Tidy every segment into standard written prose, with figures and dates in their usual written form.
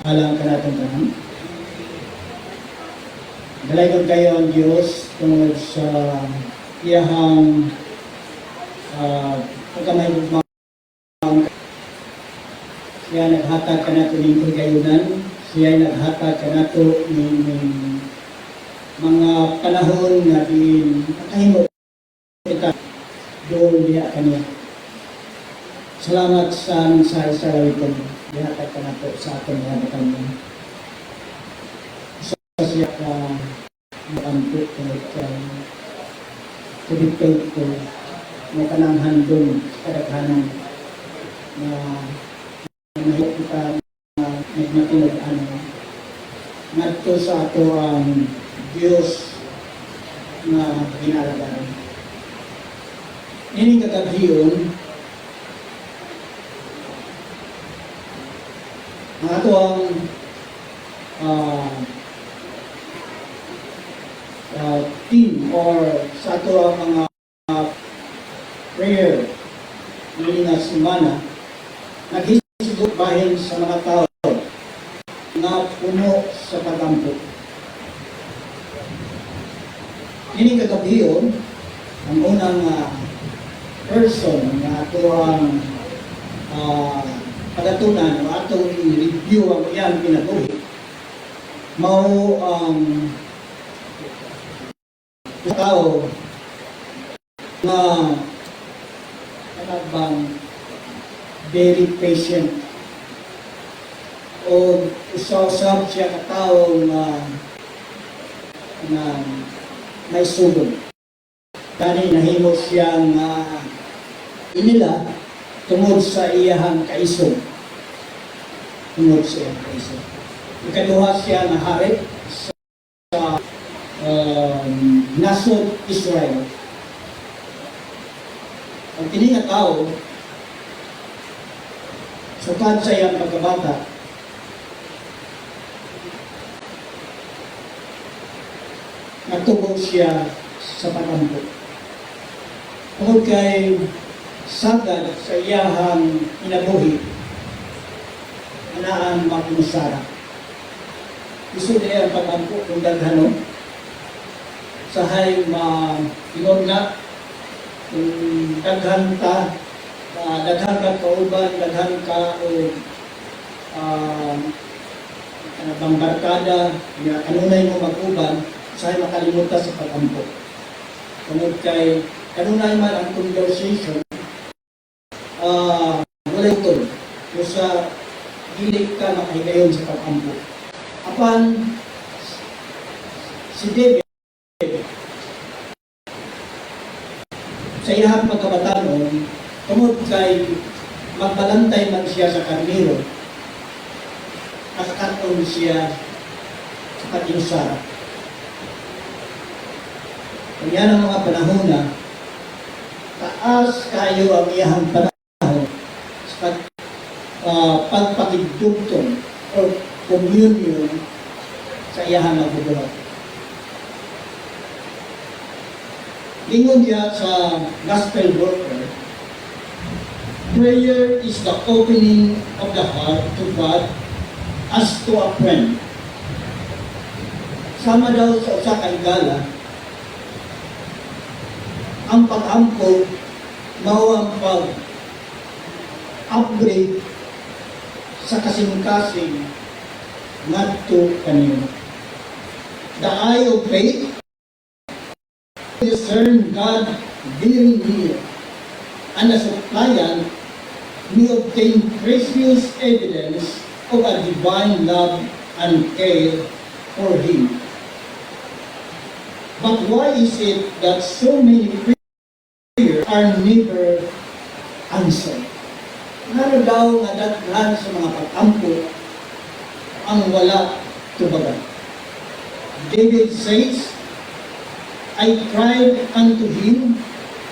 Alam ka natin tanan. Dalagon kayo ang Diyos tungkol sa iyahang pagkamahigugmang. Siya naghatag ka nato ng kagayunan. Siya naghatag ka nato ng mga panahon na din nakahimo kita doon diya kaniya. Salamat sa mensahe sa lawitong dihatag ka nato sa ating mga batangan. Siya ka makanto tungkol ka to ko mo kanang handong kadaghanan na mahirap kita nagmatinog ngadto sa ato ang Diyos na ginalagaan. Ini kagabiyon ang ato ang team or sa ato ang mga prayer nili nga semana naghisgot bahin sa mga tao na puno sa pagampo. Ini kagabiyon ang unang person na ato ang pagatunan o atong i-review ang iyang kinabuhi mao ang tao na bang very patient o usab siya ka tao na may sugod. Kani nahimo siyang inila tungod sa iyahang kaisog. Tungod sa iyahang kaisog. Ikaduha siya na hari sa nasod Israel. Ang kini nga tao, sukad sa iyang pagkabata, natubog siya sa pagampo. Tungod kay sagad sa iyahang inabuhi, anaan makimusara. Gusto niya ang pagampo kung daghano, sahay ma-ingon nga, kung daghan ka, daghan ka kauban, daghan ka o bang barkada, kanunay mo mag-uban, sahay makalimutan sa pagampo. Tungod kay kanunay man ang conversation, wala ito. Kung sa gilig ka makahigayon sa pagampo. Apan, si David, sa iyahang pagkabatanon, tungod kay magbalantay man siya sa karniro, nakakaton siya sa patinusara. Kung yan ang mga panahon na taas kayo ang iyahang panahon sa pagpakidugtong o communion sa iyahang nagbubuhat. Lingon niya sa gospel worker, prayer is the opening of the heart to God as to a friend. Sama daw sa usa ka higala, ang pag-ampo mao ang pag-upgrade sa kasing-kasing ngadto kanino. The eye of faith discern God very near, and as a suppliant, we obtain precious evidence of a divine love and care for Him. But why is it that so many prayers are never answered? Ano daw nga daghan sa mga pag-ampo ang wala tubagan? David says, I cried unto Him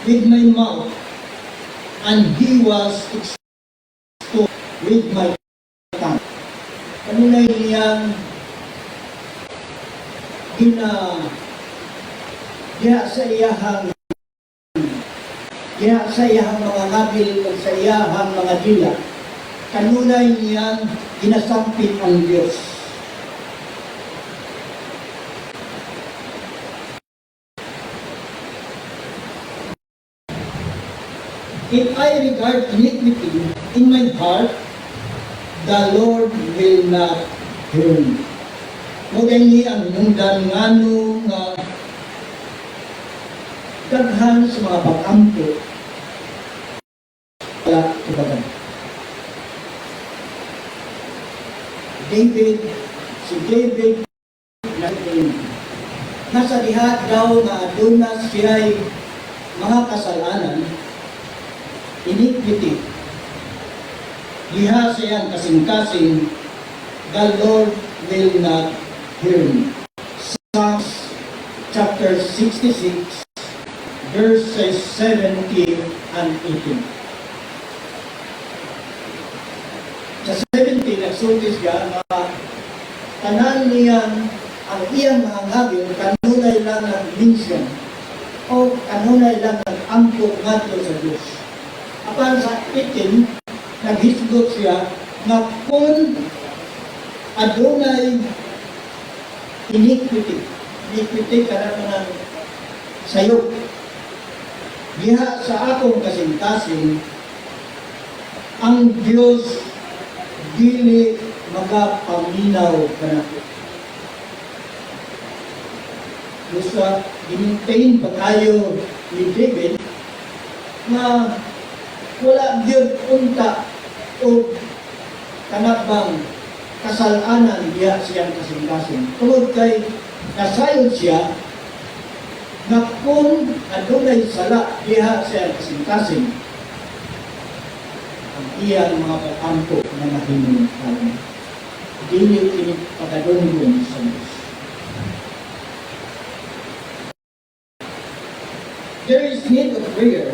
with my mouth, and He was extolled with my tongue. Kanunay niyang diha sa iyahang mga ngabil o sa iyahang mga dila, kanunay niyang ginasampit ang Diyos. If I regard iniquity in my heart, the Lord will not hear me. Mugay ni ang nungdan ngano nga daghan sa mga pag-ampo wala ibagan. Si David nasa diha daw nga aduna siya'y mga kasalanan, iniquity. Diha siyang kasing-kasing, the Lord will not hear me. Psalms chapter 66, verses 17 and 18. Sa 17, nagsultis siya na tanan niyang ang iyang mga ngabin kanunay lang ng minsan o kanunay lang ng ampo ngadto sa Diyos. Apan sa 18, naghisgot siya na kung adunay iniquity karatan ng sayo, diha sa akong kasing-kasing, ang Diyos dili magapaminaw kanako. Gusto, in-maintain pa tayo ni David na wala Diyos unta o kanabang kasalanan diya siyang kasing-kasing. Tungod kay nasayod siya na kung adunay sala diha siyang kasing-kasing, ang iyang mga pag-ampo na nahinunan. Dili ini pagdadunggon sa Diyos. There is need of prayer,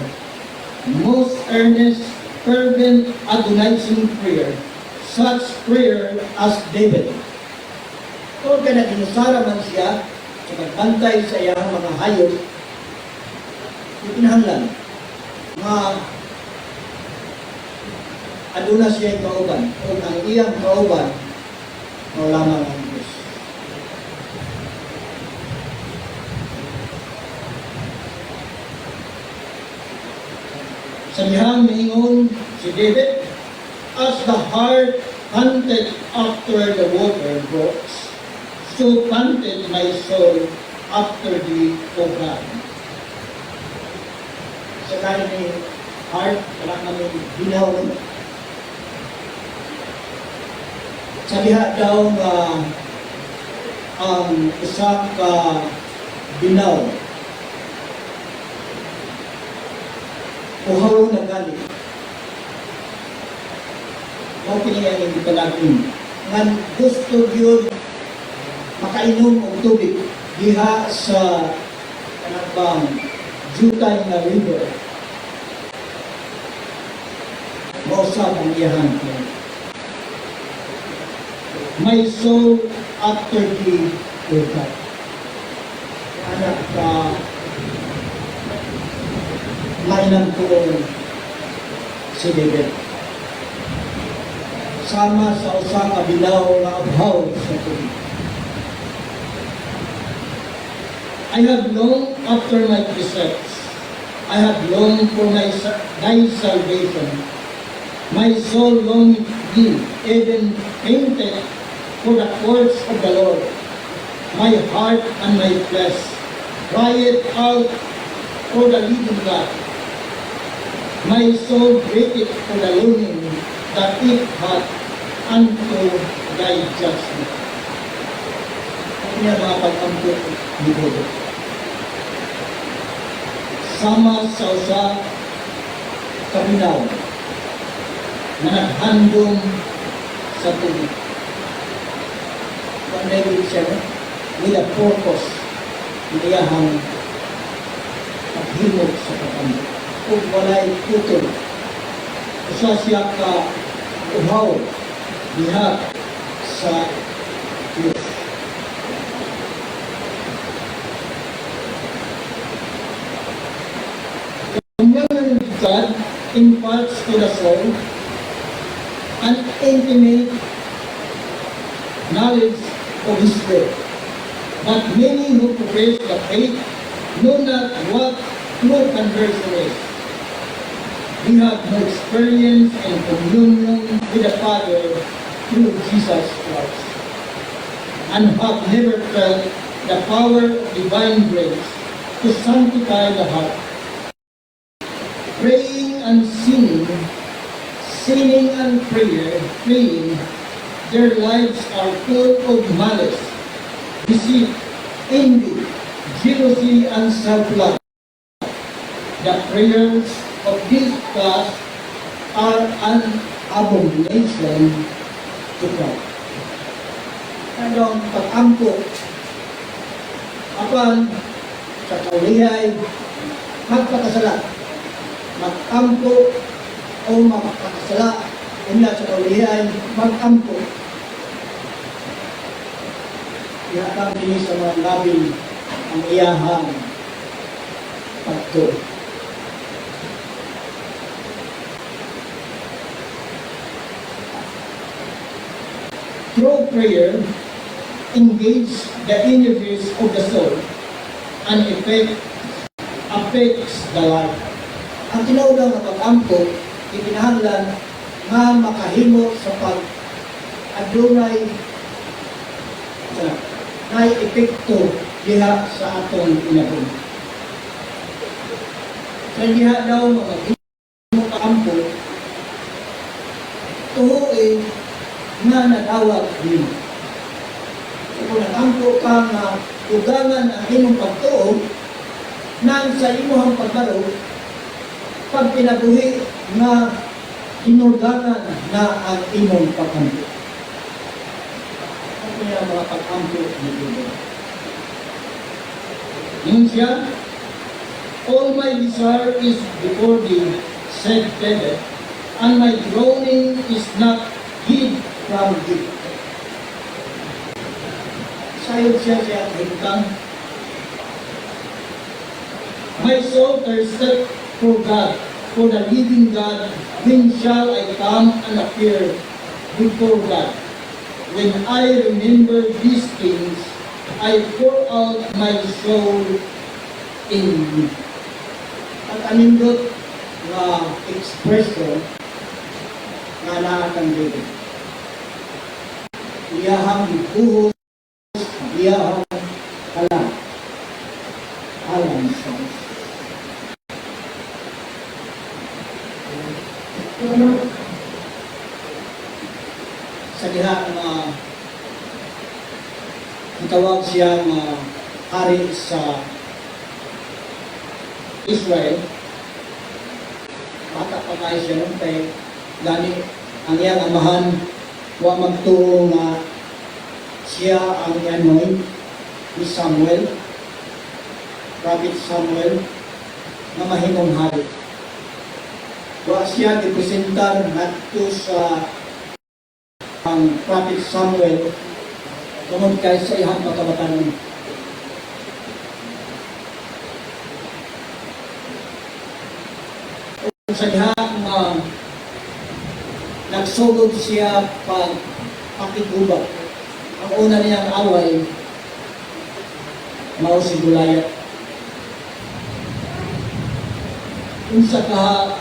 most earnest, fervent, agonizing prayer, such prayer as David. Kung ka naginusara man siya sa pagbantay sa iyang mga hayop, ipinahanglan mga aduna siya kauban o ang iyang kauban o lamang ang Diyos. Sa dihang miingon si David, as the hart panted after the water brooks, so panted my soul after thee, O God. Sa kanya ni heart, wala namin binaw. Sa diha daw nga ang isa ka binaw, uhaw na galit. Mao piniyang yung ibalagin. Ngan gusto yun makainom ng tubig diha sa kanabang Jutay na river. Mausap ang iyahan ko. My soul after thee, O God. Anak ka mainang ko si David. Sama sa usang kabilaw na abhaw sa tubig. I have longed after my precepts. I have longed for thy salvation. My soul longed thee, even fainted for the courts of the Lord. My heart and my flesh cried out for the living God. My soul waited for the longing that it had unto thy judgment. Ano yung mga pag-ambot ni David? Sama sa usa kabilaw na naghandong sa tubig. Kung David siya, with a purpose, niyahang paghimog sa pag-ambot. Kung walay putol, usa siya ka uhaw diha sa Diyos. God imparts to the soul an intimate knowledge of His will. But many who profess the faith know not what true conversion is. We have no experience and communion with the Father through Jesus Christ, and have never felt the power of divine grace to sanctify the heart. Praying and sinning and praying, their lives are full of malice, deceit, envy, jealousy, and self-love. The prayers of this class are an abomination to God. Anong pag-ampo apan sa kaulihay magpakasala, mag-ampo o magpakasala unya sa kaulihay mag-ampo. Ihatang din sa mga labing ang iyahang pagto. Through prayer, engage the energies of the soul and affects the life. Ang tinawag nga pag-ampo, ikinahanglan nga makahimo sa pag-adunay na epekto diha sa atong inabon. Sa diha daw makahimo pag-ampo, tuhoy nga nagawag din. Kung nag-ampo ka nga ugangan ang imong pagtuo, nang sa imong pagbaro, pag pinabuhi nga inorganan na ang imong pag-ampo. Ano yung mga pag-ampo dito? Yun siya, all my desire is before thee, said David, and my groaning is not hid from thee. Sayod siya hintang. My soul thirsted for God, for the living God. When shall I come and appear before God? When I remember these things, I pour out my soul in me. At anindot na ekspresyon nga nakatanggilig. Iyahang buhos, iyahang alam sa diha nga itawag siya hari sa Israel. Bata pa kayo siya nung kay gani ang iyang amahan wa magtuo nga siya ang anoint ni Samuel, Prophet Samuel, na mahimong hari. Wa siya gipresentar ngadto sa ang Prophet Samuel tungod kay sa iyang pagkabatanon. Sa diha nagsugod siya pag pakiguba. Ang una niyang away mao si Goliath. Unsa ka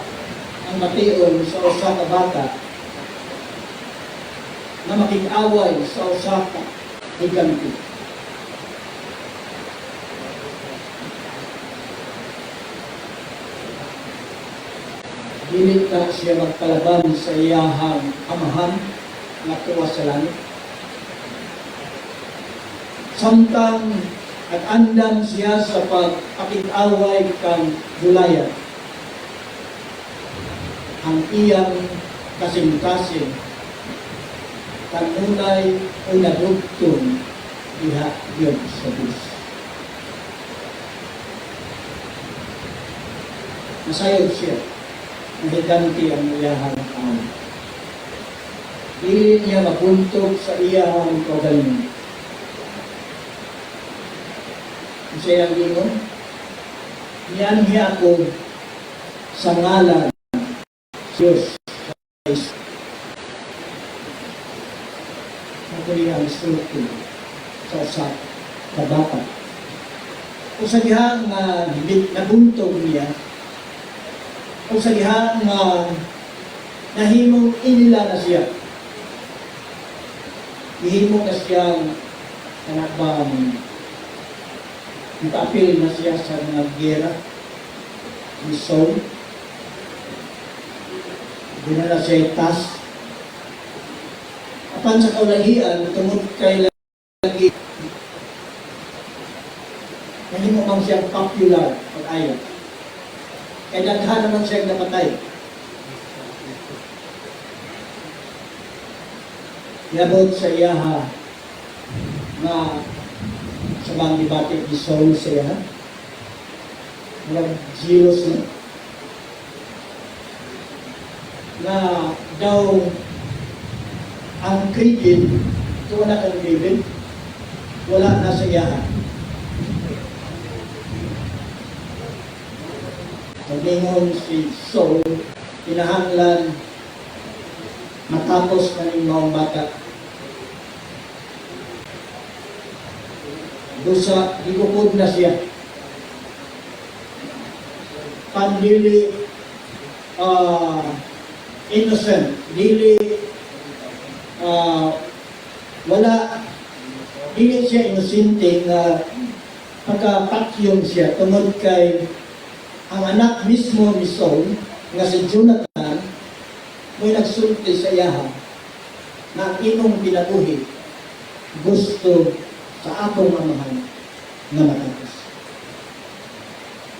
ang mation sa usa ka bata na makig-away sa usa ka higante. Dili na siya magpalaban sa iyahang amahan na tuwa sa langit. Samtang nag-andam siya sa pagpakig-away kang Goliath, ang iyang kasing-kasing kanunay o nadugtong diha yun sa Diyos. Masayod siya, nahiganti ang iyahang away. Dili niya mabuntog sa iyahang kaugalingon. Siya ang ingon, niyan niya ako sa ngalan Diyos Christ. muli ang sulti sa usa ka bata. Kung sa diha nga nabuntog niya, kung sa diha nga nahimong inila na siya, ihimo na siya kanabang ipapil na siya sa mga gera ni Saul. Dinala siya itas. Apan sa kaulahian, tungod kay lagi, nahimo bang siyang popular pag-ayat. Kaya daghan naman siyang napatay. Yabot sa iyaha na sa mga debate ni Saul sa iyaha. Walang zeros na daw ang David, ito wala kang David, wala na sa iyaha. Paglingon si Saul, kinahanglan matapos na ng mga bata. Dosa, ikukod na siya. Pandili innocent, dili dili siya inosente na pagkapakyong siya tungod kay ang anak mismo ni Saul nga si Jonathan may nagsulti sa iyaha na ang imong pinabuhi gusto sa akong amahan na matapos.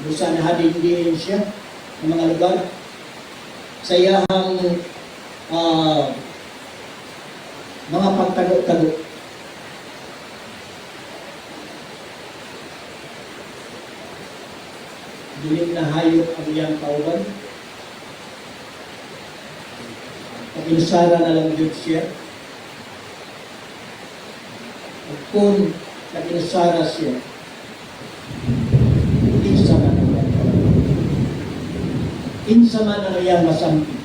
Gusto na hadin siya ng mga lugar sa iyahang mga pagtago-tago. Dilim na hayop ang iyang kauban. Pag-insara na lang yun siya. At kung nag-insara siya, insa man ang iyang kauban. Insa man ang iyang masampi.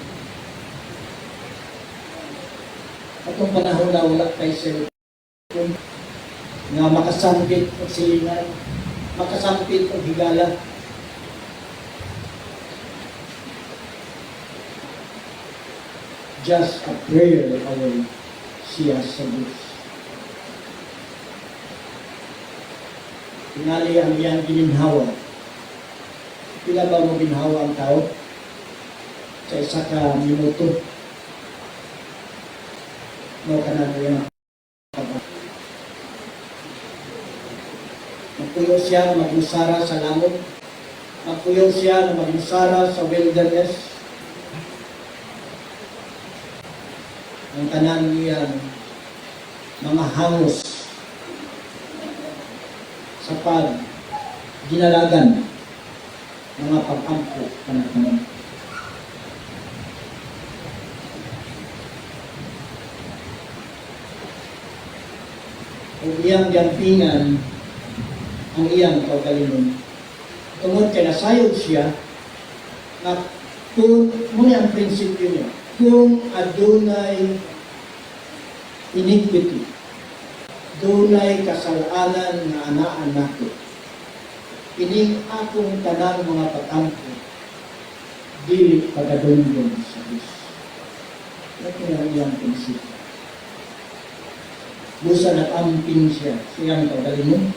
Atong panahon na wala kay cellphone nga makasampit o silingan, makasampit o higala. Just a prayer away siya sa Diyos. Tingali ang iyang gininhawa. Pila ba mo ginhawa ang tao? Sa isa ka minuto. No ka na yan. Magpuyo siya na magmusara sa langit. Magpuyo siya na magmusara sa wilderness. Ang tanan niyan mga hangos sa ginalagan mga pag-ampo panahon. Kung iyang gampingan ang iyang kaugalingon. Tungod kay nasayod siya na kung muna ang prinsipyo niya, kung adunay iniquity, dunay kasalanan nga anaan nato, ining akong tanang mga patampo, dili pagadungdong sa Diyos. Ito na iyang prinsipyo. Busa nag-amping siya, siyang kaugalingon,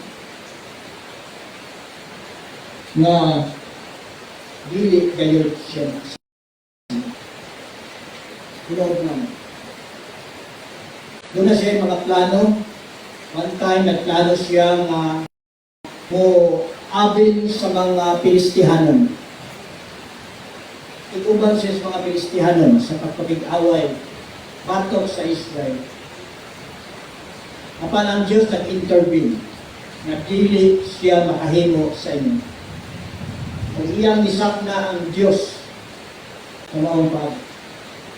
nga dili gayod siya tulog naman. Doon na siya mga plano. One time, nagplano siya nga mo abin sa mga Pilistihanon. Ikuban siya sa mga Pilistihanon sa pagpapig-away batok sa Israel. Apan ang Diyos nag-intervene na dili siya makahimo sa inyo. Kung iyang nisap na ang Diyos sa maong pag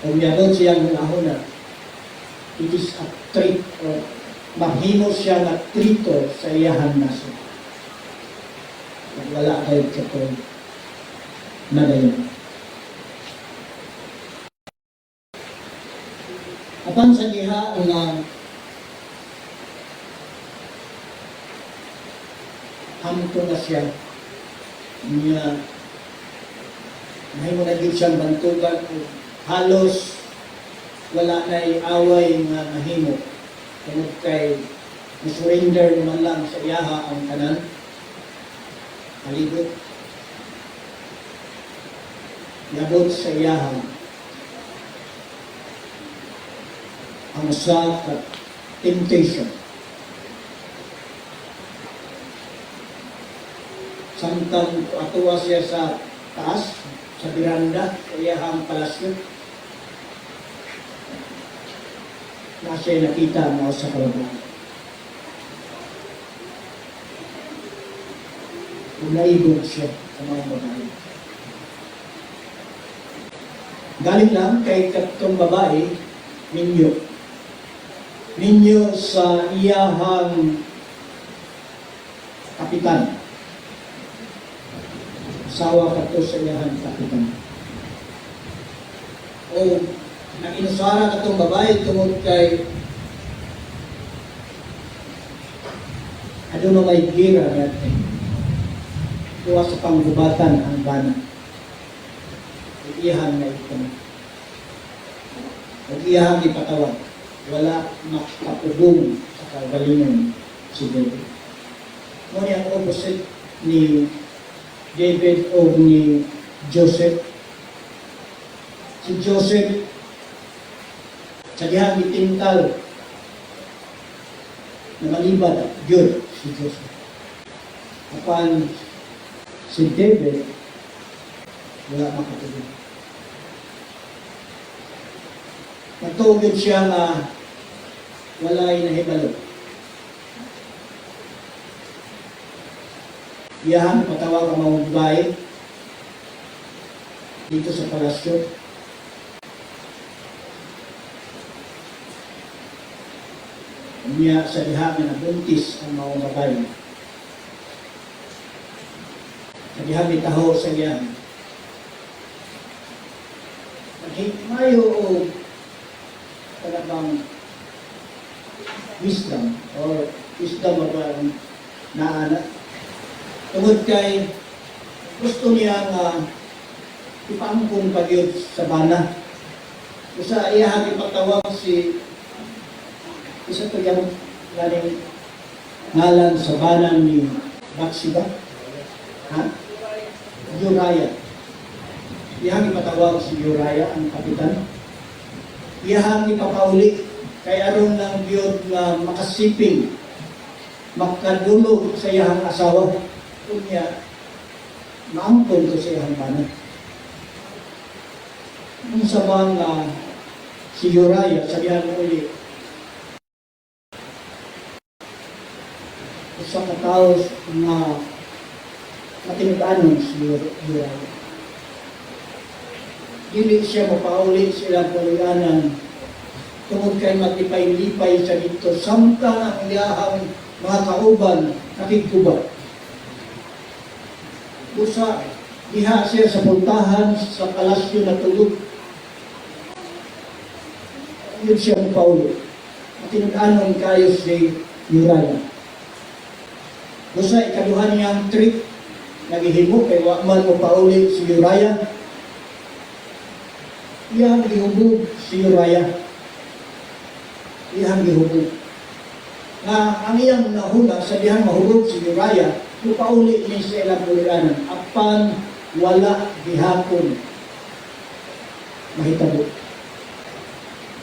kung yadon siyang ahona, it is a treat or mahimo siya na trito sa iyahan naso. Wala kayo kato na dayon. Apan sa diha nga hamto na siya niya mahimo na gyud siyang bantugan o halos wala na'y away nga mahimo tungod kay surrender naman lang sa iyaha ang tanan halibot yabot sa iyaha ang usa ka temptation. Samtang atuwa siya sa taas, sa biranda, sa iyahang palasyo, na siya nakita mo sa kalabahan. Naibog siya sa mga babae. Galing lang kay katong babae, ninyo sa iyahang kapitan. Sawa ka to sa iyahang kapitan. O nakinusara ka tong babae tungod kay ano may gira natin. Tuwa sa panggubatan ang bana. Iyahang na ito. At iyahang ipatawag. Wala makapugong sa kagalingan si David. Ngunit ang opposite ni David o ni Joseph. Si Joseph, sa dihang itintal na malibad at Diyos si Joseph. Apan si David, wala makapugong. Natugod siya nga walay nahibalo. Iyahan patawag ang mga babae dito sa palasyo. Niya sa diha nga nabuntis ang mga babae. Sa diha bitaho sa iyahan. Mayo o talagang wisdom or wisdom of naana. Tungod kay gusto niya nga ipaangkon pa yun sa bana. Isa iya ipatawag si isa to yung galing ngalan sa bana ni Bathsheba. Ha? Uriah. Iyang ipatawag si Uriah ang kapitan. Iyang ipapauli kay aron lang Diyod na makasiping makadulog sa iyang asawa kunya maangkon ko sa iyang bana. Kung sa mga si Uriah sabihan mo ulit sa katao na matinag-anon si Uriah. Dili siya mapauli sila kulianan tungod kay maglipay-lipay sa dito samtang ang iyahang mga kauban nakikuba. Usa diha siya sa puntahan sa palasyo na tulog. Yun siya mapauli. Matinag-anon kayo si Uriah. Usa ikaduhan niyang trick naghihimo kay wa man mo pauli si Uriah. Iyang gihubog si Uriah. Iyang gihubog. Nga ang iyang nahuna sa dihang mahubog si Uriah, lupauli ni sa ilang kulianan, apan wala gihapon mahitabo.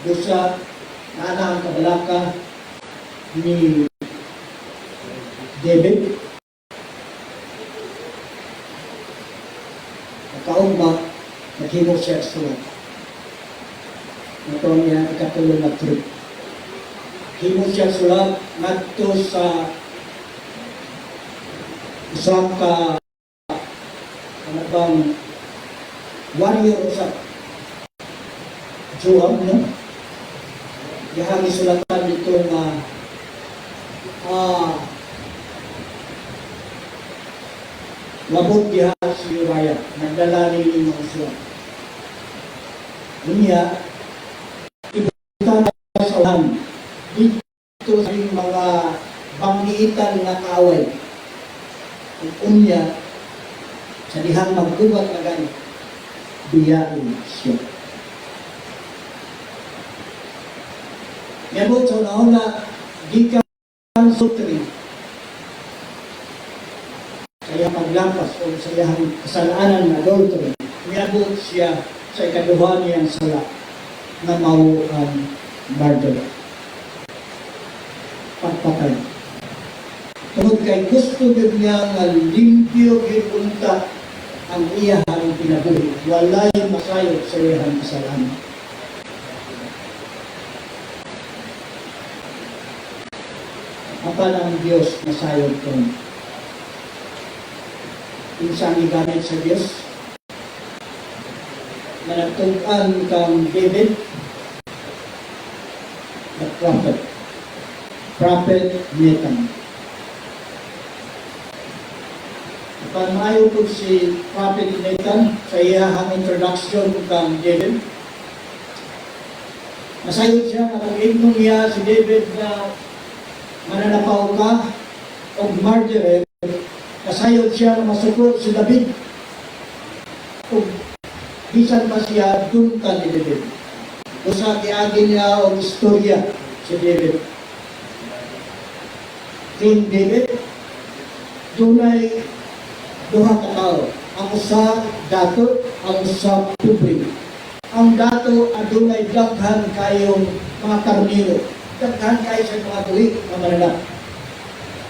Dosa na ang kabalaka ni David. Nakaugma, naghimo siya sulat. Ito niya ikatulong na trip. Himo siya sulat ngadto sa isang ka ano bang warrior sa Joab, no? Dihang isulatan dito nga labot diha si Uriah, nagdala ni mga sulat. Dunya, sa ulan dito sa mga bangitan na kaaway Ug unya sa dihang magkubat na gani, biyain siya. Yabot sa una-una, gikan sutri. Kaya paglampas o sa iyang kasalanan na adultery, yabot siya sa ikaduha niyang sala na mao ang murder. Pagpatay. Tungod kay gusto gid niya nga limpyo gid unta ang iyang kinabuhi, walay masayod sa iyang kasalanan. Apan ang Diyos masayod ko. Insang igamit sa Diyos na nagtungkan kang David, the prophet Nathan. Apan maayo po si Prophet Nathan sa iyang introduction kang David. Masayod siya na pag-ignon niya si David na mananapaw ka o murderer. Nasayod siya na masukot si David. O bisan pa siya dunkan ni David. Usa kiagi niya o istorya si David. King David, dunay duha ka tao. Ang usa dato, ang usa pobre. Ang dato adunay daghan kayong mga karnero. Daghan kayo sa mga tuwid na mananap.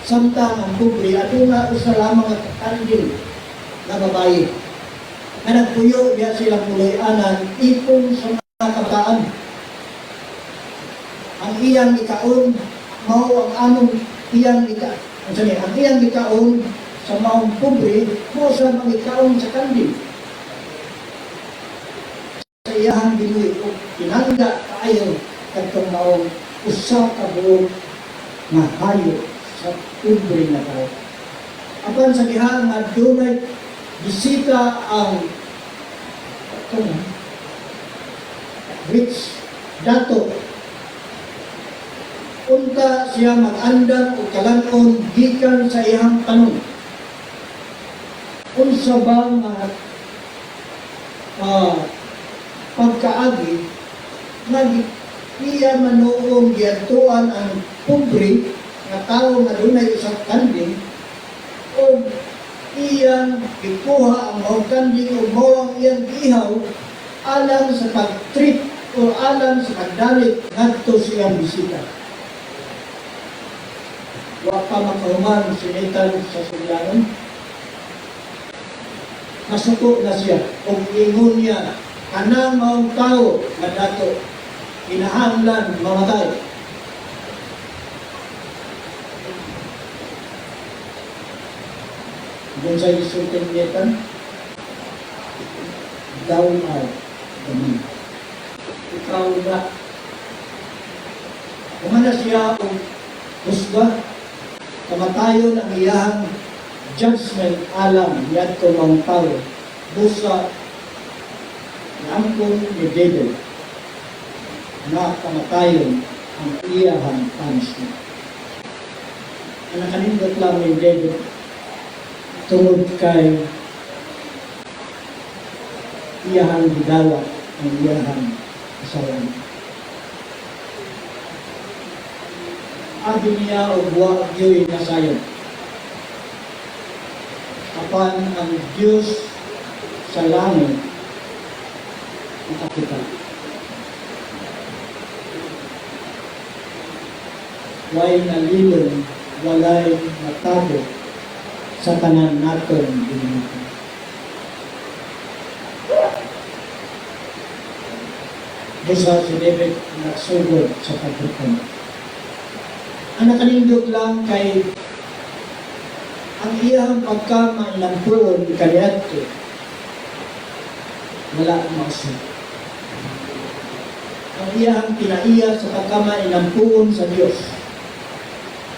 Samtang ang pobre, aduna usa lamang at kandil na babae. Na nagpuyo niya silang puloy-anan, ipon sa mga kabataan. Ang iyang ikaon, mao ang anong iyang ang iyang ikaon sa maong pobre, mo sa mga ikaon sa kandil. Sa iyang binuy, o pinangga kayo katong maong usa ka buong nga hayop sa pobre na tao. Apan sa diha nga dunay bisita ang rich dato. Unta siya mag-andam o kalanon gikan sa iyang tanon. Unsa ba nga pagkaagi nga iya manuong giadtuan ang pobre nga tao nga dunay usang kanding o iyang ikuha ang mawang kanding o mawang iyang gihaw alang sa pag-treat o alang sa pagdalit ngadto siyang bisita. Wa pa makahuman si Nathan sa suglanon. Masuko na siya o ingon niya kanang mawang tao nga dato kinahanglan mamatay. Doon sa isulting Nathan, down out the man. Ikaw na. Kumana siya o husga, kamatayon ang iyang judgment alam yadto mga tao busa nampun ni David na kamatayon ang iyang punishment. Ang nakalindot lang ni David tungod kay iyang gidawa ang iyang kasalanan. Abi niya o buwa diyo'y nasayod. Apan ang Diyos sa langit nakakita. Walay nalilon, walay natabo sa tanan naton dinamita. Busa si David nagsugod sa pagtuton. Ang nakalindot lang kay ang iyang pagkamailampuon kaniadto wala mausap. Ang iyang pinaiya sa pagkamailampuon sa Diyos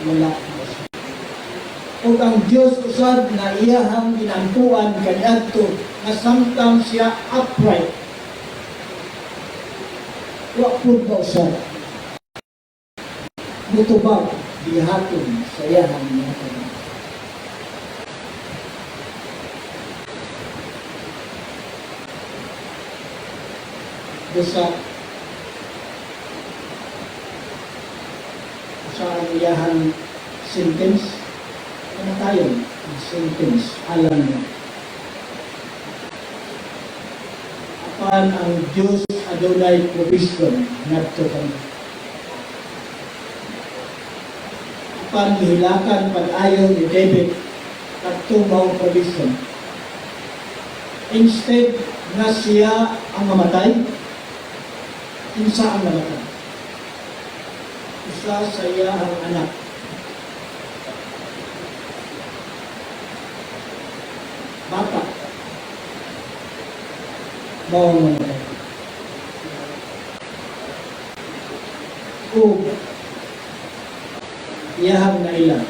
wala mausap. O ang Diyos usad na iyang ginampuan kaniadto na samtang siya upright wa pud mausap. Mutubag dihaton sa iyang mga Dosa sa iyahang sentence, kamatayon, sentence, alam mo. Apan ang Diyos adunay provision ngadto kami. Apan gihilakan pag-ayo ni David kadto mao provision. Instead na siya ang mamatay, kinsa ang namatay? Isa sa iyang anak. Bata. Mao ang namatay. O iyahang nailang.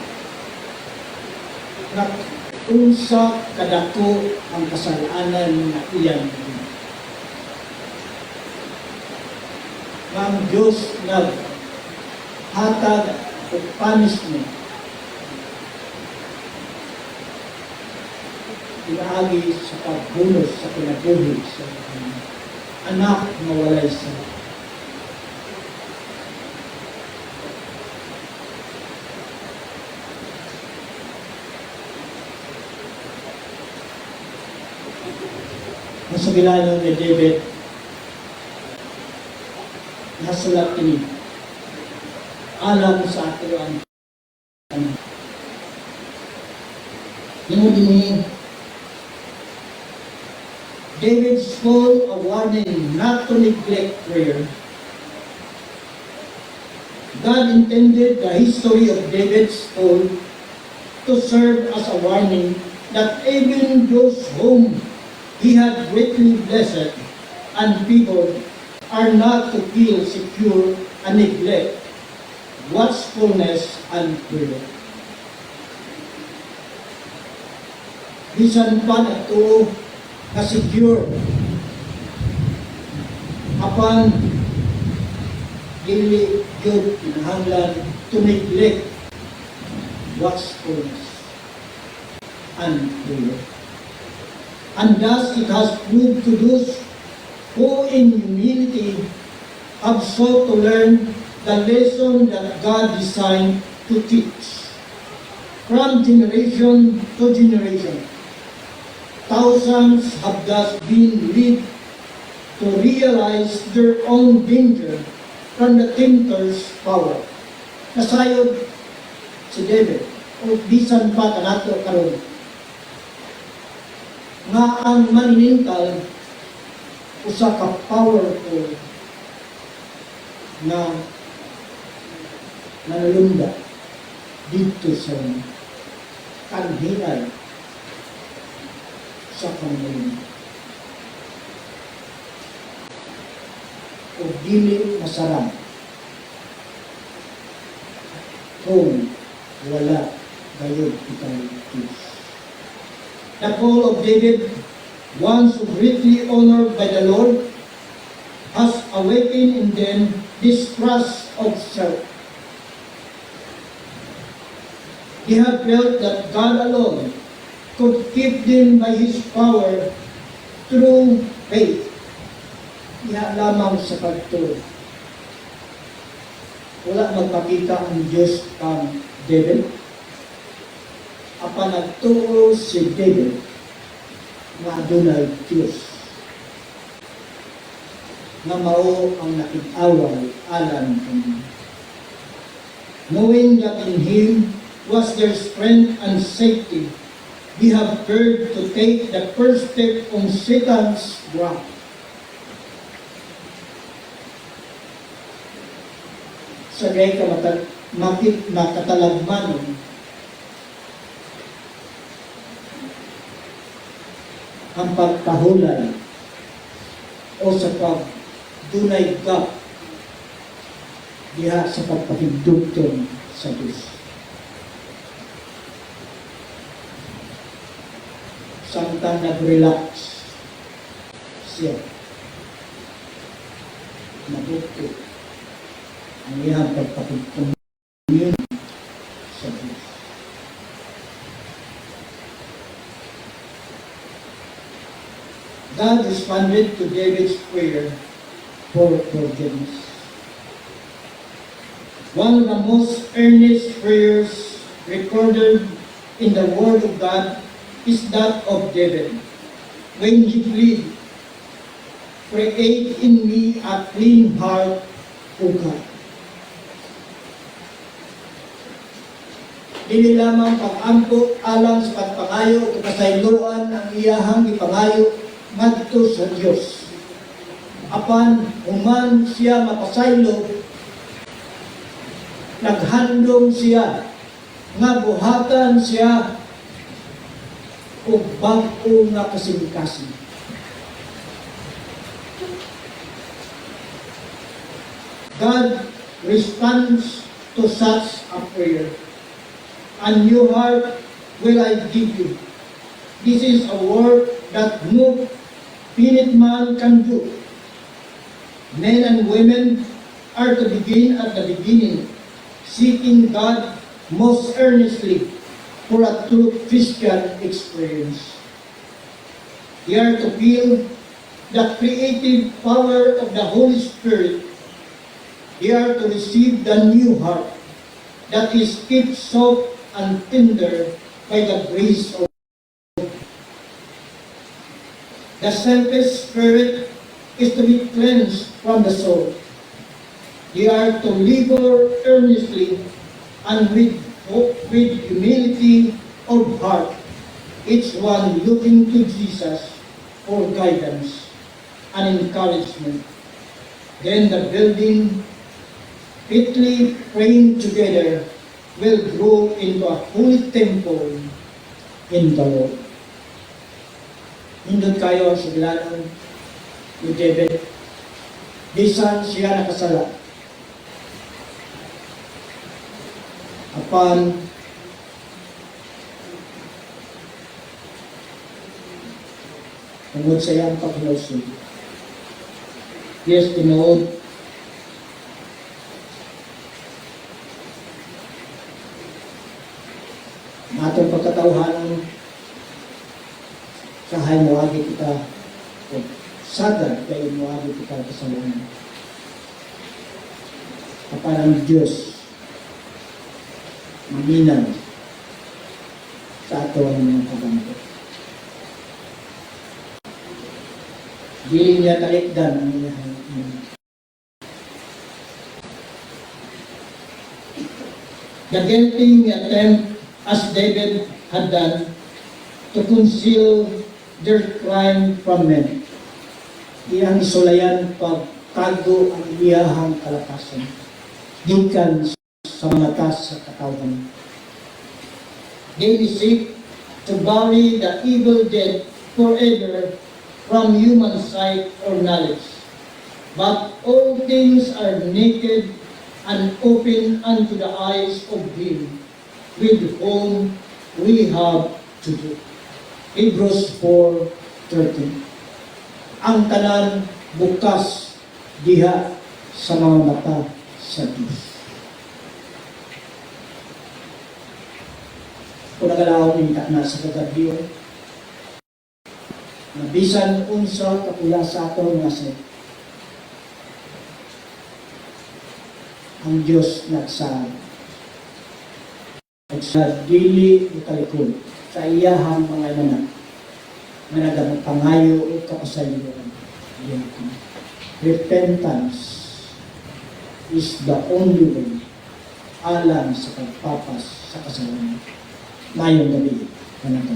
Na unsa kadako ang kasalanan na iyan. Ang Diyos hatag o punishment inaagi sa pagbunos sa kinabuhi sa anak na walay sa sa bilano ni David nasulat ini alam sa ato ang ini David's full a warning not to neglect prayer. God intended the history of David's fall to serve as a warning that even those whom he had greatly blessed and people are not to feel secure and neglect watchfulness and prayer. Bisan pa ito na secure apan dili gyud kinahanglan to neglect watchfulness and prayer. And thus it has proved to those who in humility have sought to learn the lesson that God designed to teach. From generation to generation, thousands have thus been led to realize their own danger from the tempter's power. Nasayod si David, o bisan pa kanato karon nga ang maninintal usa ka powerful na nanulunda dito sa kanhiran sa panginoon. O dili masarap kung wala gayud itong Diyos. The call of David, once greatly honored by the Lord, has awakened in them distrust of self. They have felt that God alone could keep them by His power through faith. Diha lamang sa pagtuo. Wala magpakita ang Diyos kang David. Apan nagtuo si David nga adunay Diyos nga mao ang nakit-away alam kaniya. Knowing that in Him was their strength and safety, they have dared to take the first step on Satan's wrath. Sa gay ka makatalagmanon ang pagkahulay o sa pagdunay gap diha sa pagpahigdugtong sa Diyos. Samtang nag-relax siya, mabuti ang iyang pagpahigdugtong sa Diyos. God responded to David's prayer for forgiveness. One of the most earnest prayers recorded in the Word of God is that of David, when he pleaded, "Create in me a clean heart, O God." Dili lamang pag-ampo alang sa pagpangayo o kasayloan ang iyahang ipangayo ngadto sa Dios. Apan human siya mapasaylo, naghandom siya nga buhatan siya og bag-o nga kasing-kasing. God responds to such a prayer. "A new heart will I give you." This is a work that no finite man can do. Men and women are to begin at the beginning, seeking God most earnestly for a true Christian experience. They are to feel the creative power of the Holy Spirit. They are to receive the new heart that is kept soft and tender by the grace of God. The selfish spirit is to be cleansed from the soul. They are to labor earnestly and with humility of heart, each one looking to Jesus for guidance and encouragement. Then the building, fitly praying together, will grow into a holy temple in the Lord. Hindot kayo sa bilanon ni David. Bisan siya nakasala. Apan tungod sa iyang paghinosod, yes, tinuod atong pagkatawhanon kahay moagi kita o sagad kayo moagi kita kasalanan. Apan ang Diyos maminaw sa ato ang mga kabanto. Dili niya talikdan ang iyang the guilty attempt as David had done to conceal their crime from men. Iyang isulayan pagtago ang iyahang kalakasan gikan sa mga tas sa katawhan. They seek to bury the evil dead forever from human sight or knowledge. But all things are naked and open unto the eyes of Him with whom we have to do. Hebrews 4:13. Ang tanan bukas diha sa mga mata sa Diyos. Kung nagalaw ninta na sa kagabiyo, na bisan unsa kapula sa ato nga sa ang Diyos nagsaad sa dili ikalikod sa iyahang mga nanak na nagapangayo o kapasayuan. Repentance is the only way alang sa pagpapas sa kasalanan. Mayong gabi, kanang